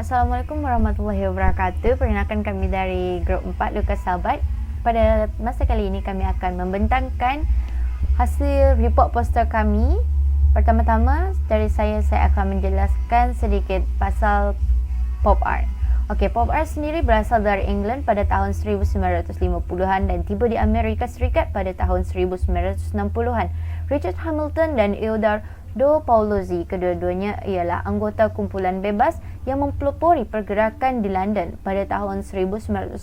Assalamualaikum warahmatullahi wabarakatuh. Perkenalkan kami dari grup 4 Lukas Sahabat. Pada masa kali ini kami akan membentangkan hasil report poster kami. Pertama-tama dari saya akan menjelaskan sedikit pasal pop art. Okey, pop art sendiri berasal dari England pada tahun 1950-an dan tiba di Amerika Serikat pada tahun 1960-an. Richard Hamilton dan Edoardo Paolozzi, kedua-duanya ialah anggota kumpulan bebas yang mempelopori pergerakan di London pada tahun 1950.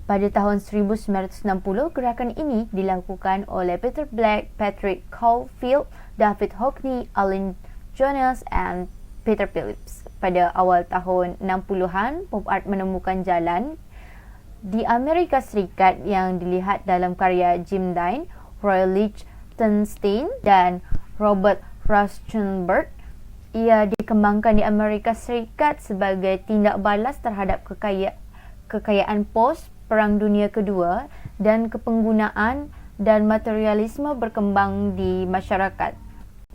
Pada tahun 1960, gerakan ini dilakukan oleh Peter Black, Patrick Caulfield, David Hockney, Alan Jones and Peter Phillips. Pada awal tahun 60-an, pop art menemukan jalan di Amerika Serikat yang dilihat dalam karya Jim Dine, Roy Lichtenstein dan Robert Rauschenberg. Ia dikembangkan di Amerika Serikat sebagai tindak balas terhadap kekayaan pos Perang Dunia Kedua dan kepenggunaan dan materialisme berkembang di masyarakat.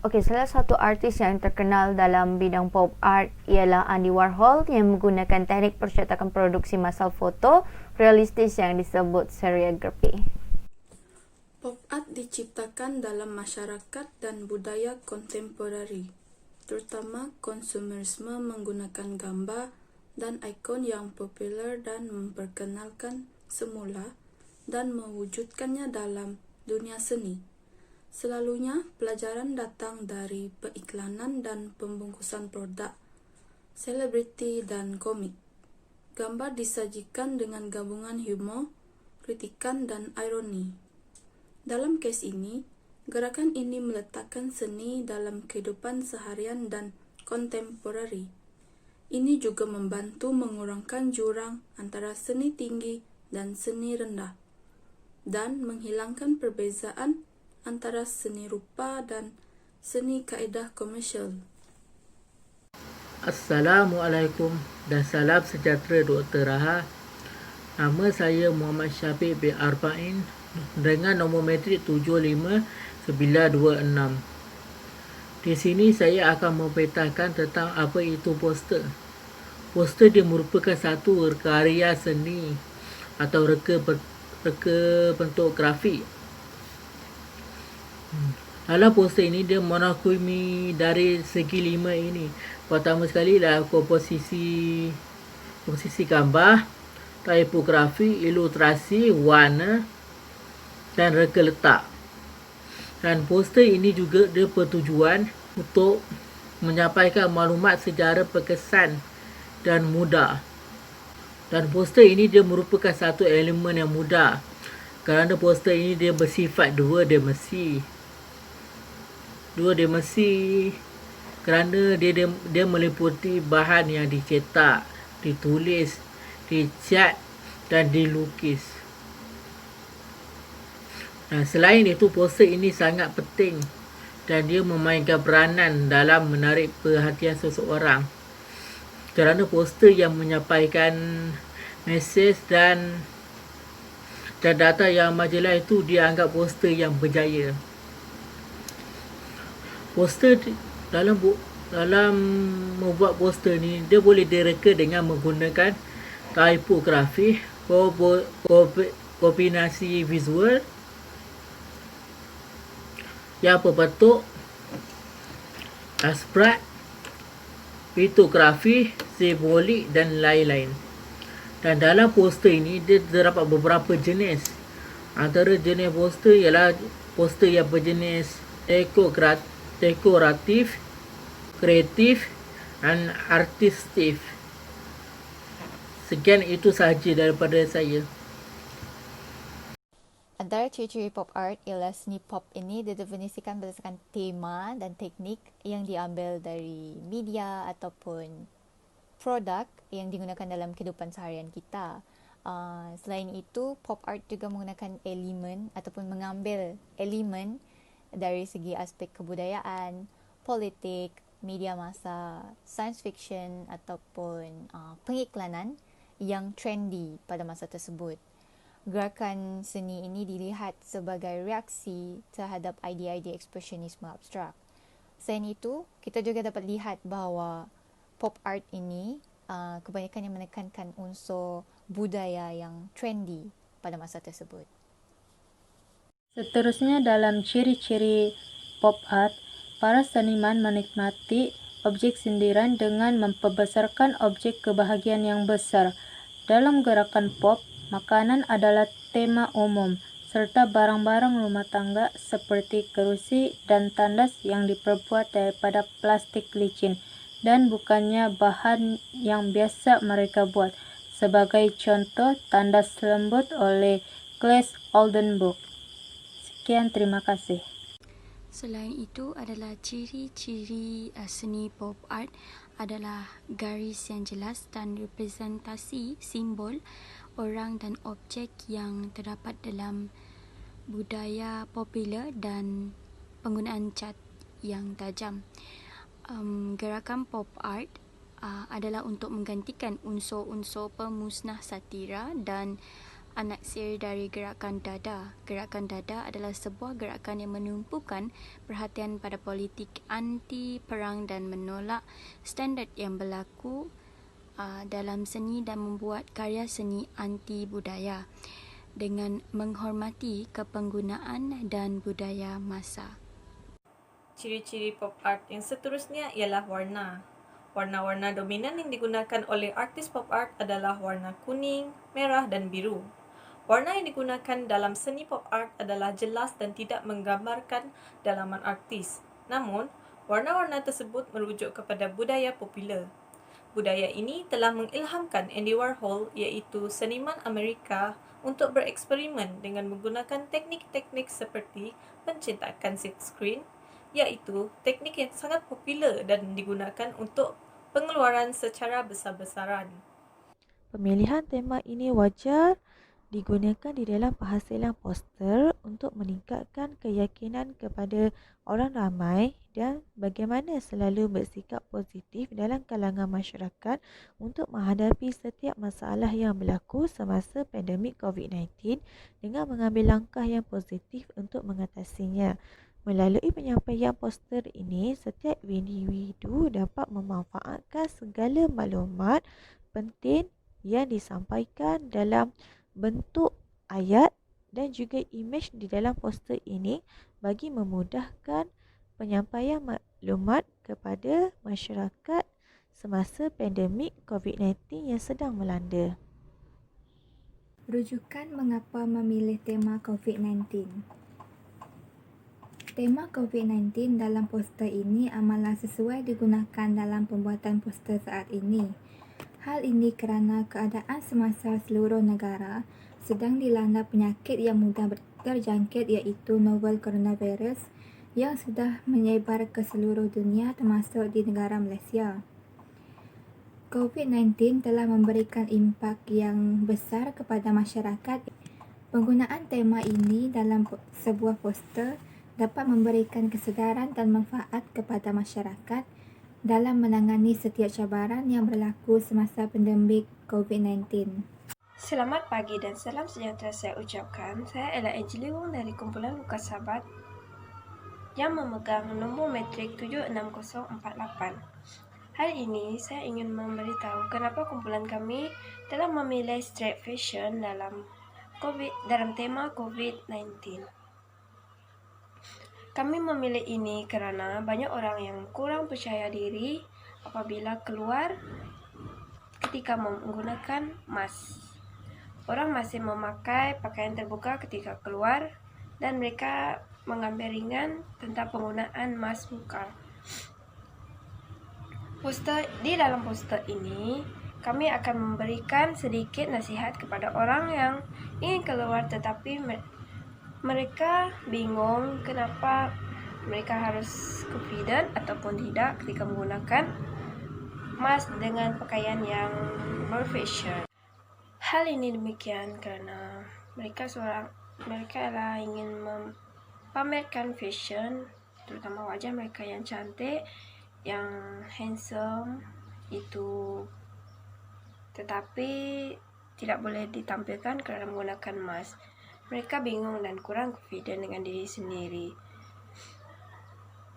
Okey, salah satu artis yang terkenal dalam bidang pop art ialah Andy Warhol yang menggunakan teknik percetakan produksi massal foto realistis yang disebut serigraphy. Pop art diciptakan dalam masyarakat dan budaya kontemporari, terutama konsumerisme menggunakan gambar dan ikon yang popular dan memperkenalkan semula dan mewujudkannya dalam dunia seni. Selalunya, pelajaran datang dari periklanan dan pembungkusan produk, selebriti dan komik. Gambar disajikan dengan gabungan humor, kritikan dan ironi. Dalam kes ini, gerakan ini meletakkan seni dalam kehidupan seharian dan kontemporari. Ini juga membantu mengurangkan jurang antara seni tinggi dan seni rendah dan menghilangkan perbezaan antara seni rupa dan seni kaedah komersial. Assalamualaikum dan salam sejahtera Dr. Raha. Nama saya Muhammad Syafiq bin Arba'in dengan nombor metrik 75926. Di sini saya akan mempetakan tentang apa itu poster. Poster dia merupakan satu karya seni atau reka bentuk grafik. Dalam poster ini dia menakumi dari segi 5 ini. Pertama sekali lah komposisi gambar, tipografi, ilustrasi, warna dan reka letak. Dan poster ini juga dia bertujuan untuk menyampaikan maklumat secara berkesan dan mudah. Dan poster ini dia merupakan satu elemen yang mudah kerana poster ini dia bersifat dua dimensi kerana dia meliputi bahan yang dicetak, ditulis, dicat dan dilukis. Dan selain itu, poster ini sangat penting dan dia memainkan peranan dalam menarik perhatian seseorang kerana poster yang menyampaikan mesej dan data yang majalah itu dianggap poster yang berjaya. Poster dalam membuat poster ni dia boleh direka dengan menggunakan tipografi, kombinasi visual yang berbentuk abstrak, pictografi, simbolik dan lain-lain. Dan dalam poster ini dia terdapat beberapa jenis. Antara jenis poster ialah poster yang berjenis dekoratif, kreatif dan artistik. Sekian itu sahaja daripada saya. Antara ciri-ciri pop art ialah seni pop ini didefinisikan berdasarkan tema dan teknik yang diambil dari media ataupun produk yang digunakan dalam kehidupan seharian kita. Selain itu, pop art juga menggunakan elemen ataupun mengambil elemen dari segi aspek kebudayaan, politik, media massa, science fiction ataupun pengiklanan yang trendy pada masa tersebut. Gerakan seni ini dilihat sebagai reaksi terhadap idea-idea ekspresionisme abstrak. Selain itu, kita juga dapat lihat bahawa pop art ini kebanyakan yang menekankan unsur budaya yang trendy pada masa tersebut. Seterusnya, dalam ciri-ciri pop art, para seniman menikmati objek sindiran dengan memperbesarkan objek kebahagiaan yang besar. Dalam gerakan pop, makanan adalah tema umum, serta barang-barang rumah tangga seperti kerusi dan tandas yang diperbuat daripada plastik licin dan bukannya bahan yang biasa mereka buat. Sebagai contoh, tandas lembut oleh Claes Oldenburg. Sekian, terima kasih. Selain itu adalah ciri-ciri seni pop art adalah garis yang jelas dan representasi simbol orang dan objek yang terdapat dalam budaya popular dan penggunaan cat yang tajam. Gerakan pop art adalah untuk menggantikan unsur-unsur pemusnah satira dan anaksir dari gerakan dada. Gerakan dada adalah sebuah gerakan yang menumpukan perhatian pada politik anti perang dan menolak standard yang berlaku dalam seni dan membuat karya seni anti budaya dengan menghormati kepenggunaan dan budaya masa. Ciri-ciri pop art yang seterusnya ialah warna. Warna-warna dominan yang digunakan oleh artis pop art adalah warna kuning, merah dan biru. Warna yang digunakan dalam seni pop art adalah jelas dan tidak menggambarkan dalaman artis. Namun, warna-warna tersebut merujuk kepada budaya popular. Budaya ini telah mengilhamkan Andy Warhol, iaitu seniman Amerika, untuk bereksperimen dengan menggunakan teknik-teknik seperti pencetakan silkscreen, iaitu teknik yang sangat popular dan digunakan untuk pengeluaran secara besar-besaran. Pemilihan tema ini wajar digunakan di dalam penghasilan poster untuk meningkatkan keyakinan kepada orang ramai dan bagaimana selalu bersikap positif dalam kalangan masyarakat untuk menghadapi setiap masalah yang berlaku semasa pandemik COVID-19 dengan mengambil langkah yang positif untuk mengatasinya. Melalui penyampaian poster ini, setiap individu dapat memanfaatkan segala maklumat penting yang disampaikan dalam bentuk ayat dan juga imej di dalam poster ini bagi memudahkan penyampaian maklumat kepada masyarakat semasa pandemik COVID-19 yang sedang melanda. Rujukan mengapa memilih tema COVID-19. Tema COVID-19 dalam poster ini amalah sesuai digunakan dalam pembuatan poster saat ini. Hal ini kerana keadaan semasa seluruh negara sedang dilanda penyakit yang mudah terjangkit iaitu novel coronavirus yang sudah menyebar ke seluruh dunia termasuk di negara Malaysia. COVID-19 telah memberikan impak yang besar kepada masyarakat. Penggunaan tema ini dalam sebuah poster dapat memberikan kesedaran dan manfaat kepada masyarakat dalam menangani setiap cabaran yang berlaku semasa pandemik COVID-19. Selamat pagi dan salam sejahtera saya ucapkan. Saya ialah Angeli Wong dari kumpulan Lukas Sahabat yang memegang nombor matrik 76048. Hari ini saya ingin memberitahu kenapa kumpulan kami telah memilih street fashion dalam tema COVID-19. Kami memilih ini kerana banyak orang yang kurang percaya diri apabila keluar ketika menggunakan mask. Orang masih memakai pakaian terbuka ketika keluar dan mereka mengambil ringan tentang penggunaan mask muka. Di dalam poster ini, kami akan memberikan sedikit nasihat kepada orang yang ingin keluar tetapi mereka bingung kenapa mereka harus confident ataupun tidak ketika menggunakan mask dengan pakaian yang berfashion. Hal ini demikian kerana mereka adalah ingin pamerkan fashion, terutama wajah mereka yang cantik, yang handsome itu, tetapi tidak boleh ditampilkan kerana menggunakan mask. Mereka bingung dan kurang confident dengan diri sendiri.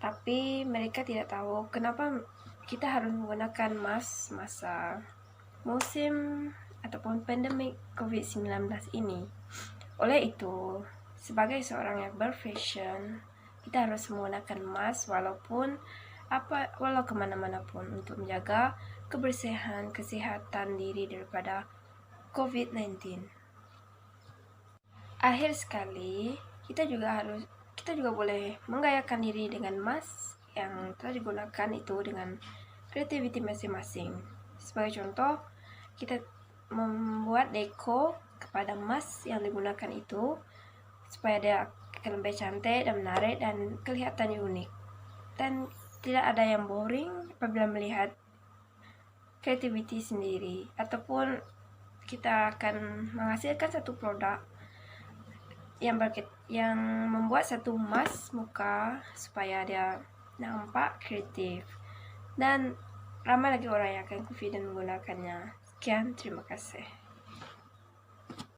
Tapi mereka tidak tahu kenapa kita harus menggunakan mask masa musim ataupun pandemik COVID-19 ini. Oleh itu, sebagai seorang yang berfashion, kita harus menggunakan mask walau kemana-mana pun untuk menjaga kesehatan diri daripada COVID-19. Akhir sekali, kita juga boleh menggayakan diri dengan mask yang telah digunakan itu dengan kreativiti masing-masing. Sebagai contoh, kita membuat deko kepada mask yang digunakan itu supaya dia akan lebih cantik dan menarik dan kelihatan unik. Dan tidak ada yang boring apabila melihat kreativiti sendiri, ataupun kita akan menghasilkan satu produk yang membuat satu mask muka supaya dia nampak kreatif, dan ramai lagi orang yang akan confident menggunakannya. Sekian, terima kasih.